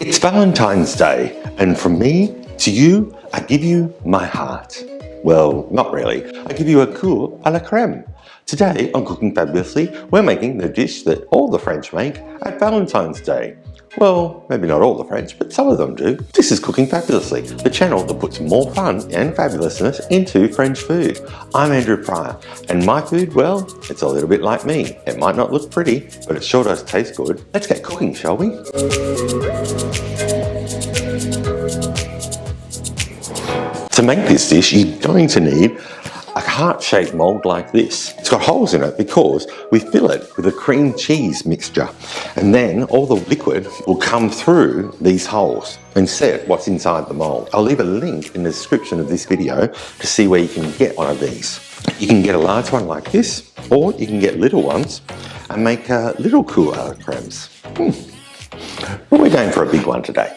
It's Valentine's Day, and from me to you, I give you my heart. Well, not really. I give you a Cœur à la crème. Today on Cooking Fabulously, we're making the dish that all the French make at Valentine's Day. Well, maybe not all the French, but some of them do. This is Cooking Fabulously, the channel that puts more fun and fabulousness into French food. I'm Andrew Pryor, and my food, well, it's a little bit like me. It might not look pretty, but it sure does taste good. Let's get cooking, shall we? To make this dish, you're going to need a heart-shaped mould like this. It's got holes in it because we fill it with a cream cheese mixture, and then all the liquid will come through these holes and set what's inside the mould. I'll leave a link in the description of this video to see where you can get one of these. You can get a large one like this, or you can get little ones and make little Cœur à la crèmes. Well, we're going for a big one today.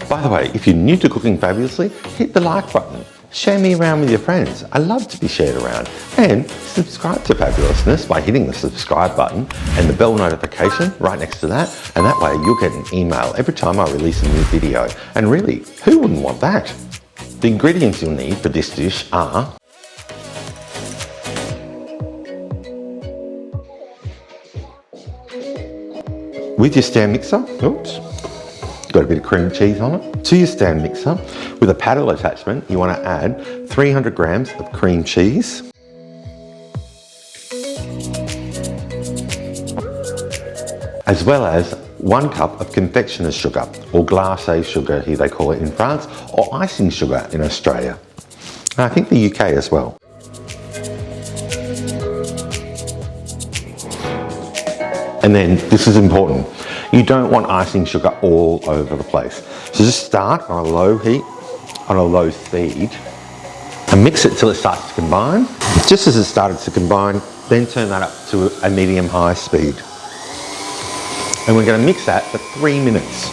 By the way, if you're new to Cooking Fabulously, hit the like button. Share me around with your friends. I love to be shared around. And subscribe to Fabulousness by hitting the subscribe button and the bell notification right next to that. And that way you'll get an email every time I release a new video. And really, who wouldn't want that? The ingredients you'll need for this dish are with your stand mixer, oops, got a bit of cream cheese on it. To your stand mixer, with a paddle attachment, you want to add 300 grams of cream cheese, as well as 1 cup of confectioner's sugar, or glacé sugar here they call it in France, or icing sugar in Australia. And I think the UK as well. And then, this is important, you don't want icing sugar all over the place. So just start on a low heat, on a low speed, and mix it till it starts to combine. Just as it started to combine, then turn that up to a medium-high speed. And we're going to mix that for 3 minutes.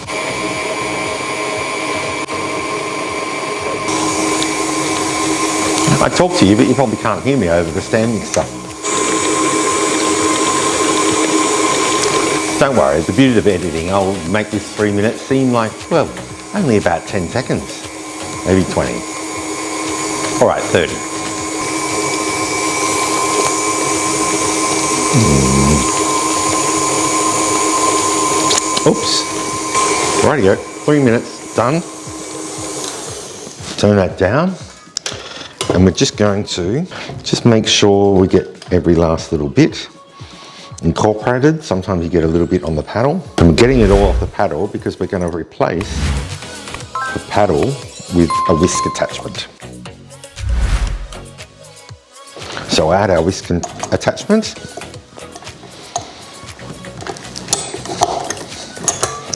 I talk to you, but you probably can't hear me over the stand mixer. Don't worry, the beauty of editing, I'll make this 3 minutes seem like, well, only about 10 seconds, maybe 20. All right, 30. Oops. Rightio, 3 minutes, done. Turn that down. And we're just going to just make sure we get every last little bit incorporated. Sometimes you get a little bit on the paddle. I'm getting it all off the paddle because we're going to replace the paddle with a whisk attachment. So add our whisk attachment.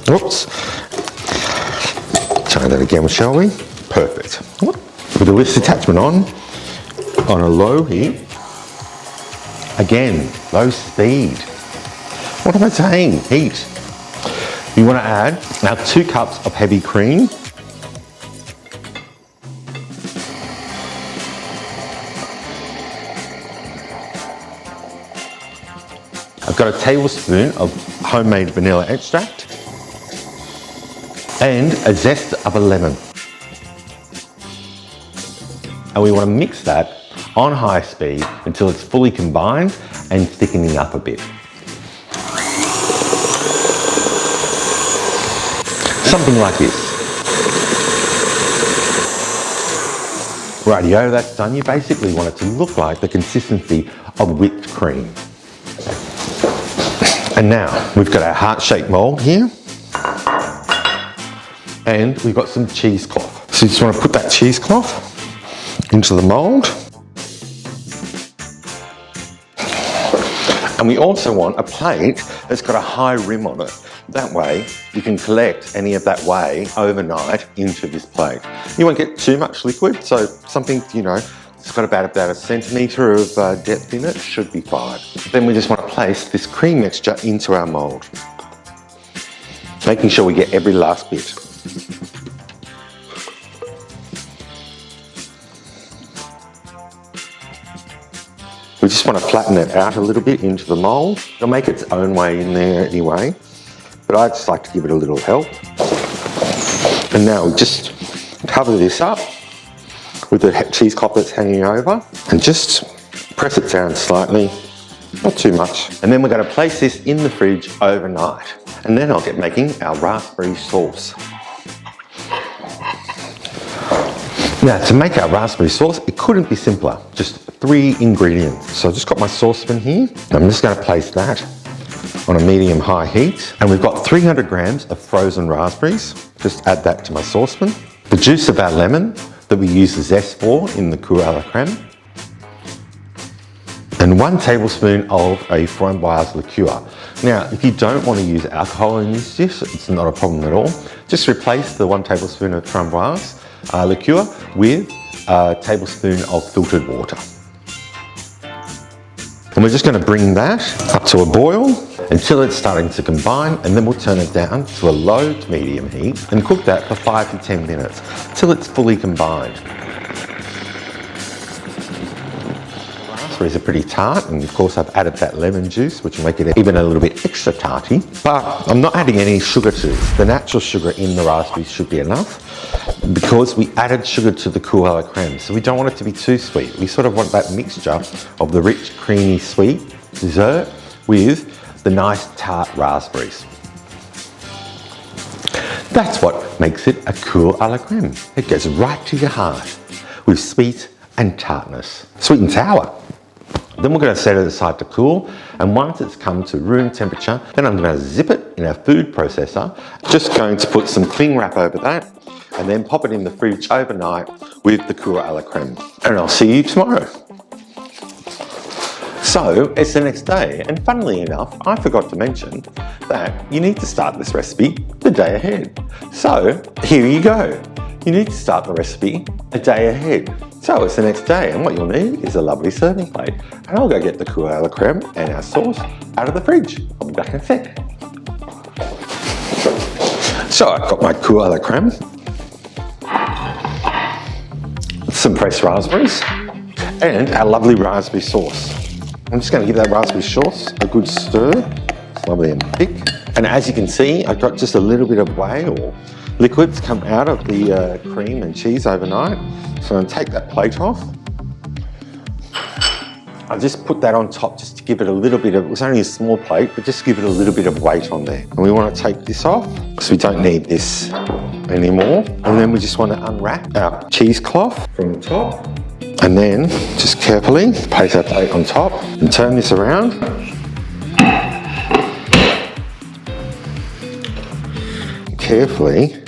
Oops. Try that again, shall we? Perfect. With the whisk attachment on a low heat. Again, low speed. What am I saying? Heat. You want to add now 2 cups of heavy cream. I've got a tablespoon of homemade vanilla extract and a zest of a lemon. And we want to mix that on high speed until it's fully combined and thickening up a bit. Something like this. Rightio, that's done. You basically want it to look like the consistency of whipped cream. And now we've got our heart-shaped mould here, and we've got some cheesecloth. So you just want to put that cheesecloth into the mould. And we also want a plate that's got a high rim on it. That way you can collect any of that whey overnight into this plate. You won't get too much liquid, so something, it's got about a centimetre of depth in it should be fine. Then we just want to place this cream mixture into our mould, making sure we get every last bit. We just want to flatten it out a little bit into the mould. It'll make its own way in there anyway, but I just like to give it a little help. And now we just cover this up with the cheese cloth that's hanging over and just press it down slightly, not too much. And then we're going to place this in the fridge overnight. And then I'll get making our raspberry sauce. Now to make our raspberry sauce, it couldn't be simpler. Just 3 ingredients. So I've just got my saucepan here. I'm just going to place that on a medium-high heat. And we've got 300 grams of frozen raspberries. Just add that to my saucepan. The juice of our lemon that we use the zest for in the Cœur à la Crème. And 1 tablespoon of a framboise liqueur. Now, if you don't want to use alcohol in this dish, it's not a problem at all. Just replace the 1 tablespoon of framboise liqueur with a tablespoon of filtered water. And we're just going to bring that up to a boil until it's starting to combine, and then we'll turn it down to a low to medium heat and cook that for 5 to 10 minutes till it's fully combined. Raspberries are pretty tart, and of course I've added that lemon juice, which will make it even a little bit extra tarty. But I'm not adding any sugar to this. The natural sugar in the raspberries should be enough because we added sugar to the Cœur à la Crème, so we don't want it to be too sweet. We sort of want that mixture of the rich, creamy, sweet dessert with the nice tart raspberries. That's what makes it a Cœur à la Crème. It goes right to your heart with sweet and tartness. Sweet and sour. Then we're going to set it aside to cool, and once it's come to room temperature, then I'm going to zip it in our food processor. Just going to put some cling wrap over that and then pop it in the fridge overnight with the Cœur à la Crème. And I'll see you tomorrow. So it's the next day, and funnily enough, I forgot to mention that you need to start this recipe the day ahead. So here you go. You need to start the recipe a day ahead. So it's the next day, and what you'll need is a lovely serving plate. And I'll go get the Cœur à la Crème and our sauce out of the fridge. I'll be back in a sec. So I've got my Cœur à la Crème, some fresh raspberries, and our lovely raspberry sauce. I'm just going to give that raspberry sauce a good stir. It's lovely and thick. And as you can see, I've got just a little bit of whey or liquids come out of the cream and cheese overnight. So I'm going to take that plate off. I'll just put that on top just to give it a little bit of, it's only a small plate, but just give it a little bit of weight on there. And we want to take this off because we don't need this anymore. And then we just want to unwrap our cheesecloth from the top. And then just carefully place our plate on top and turn this around. Carefully.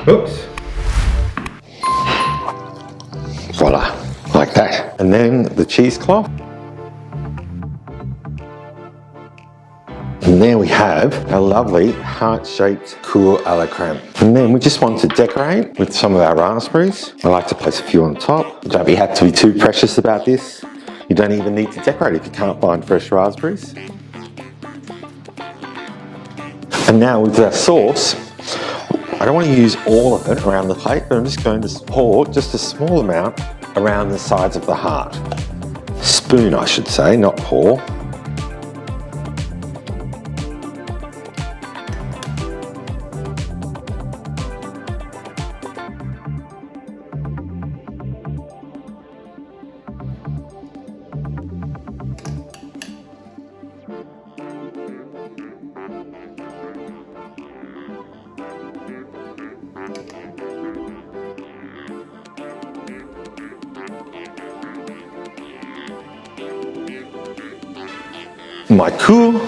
Oops. Voila, like that. And then the cheesecloth. And there we have our lovely heart-shaped Cœur à la Crème. And then we just want to decorate with some of our raspberries. I like to place a few on top. You don't have to be too precious about this. You don't even need to decorate if you can't find fresh raspberries. And now with our sauce, I don't want to use all of it around the plate, but I'm just going to pour just a small amount around the sides of the heart. Spoon, I should say, not pour. My Cœur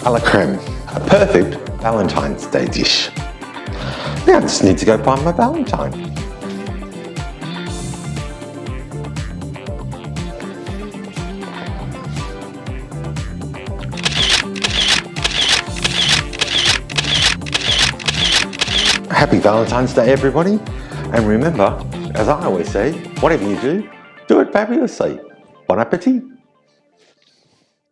à la Crème, a perfect Valentine's Day dish. Now I just need to go find my Valentine. Happy Valentine's Day, everybody. And remember, as I always say, whatever you do, do it fabulously. Bon appetit.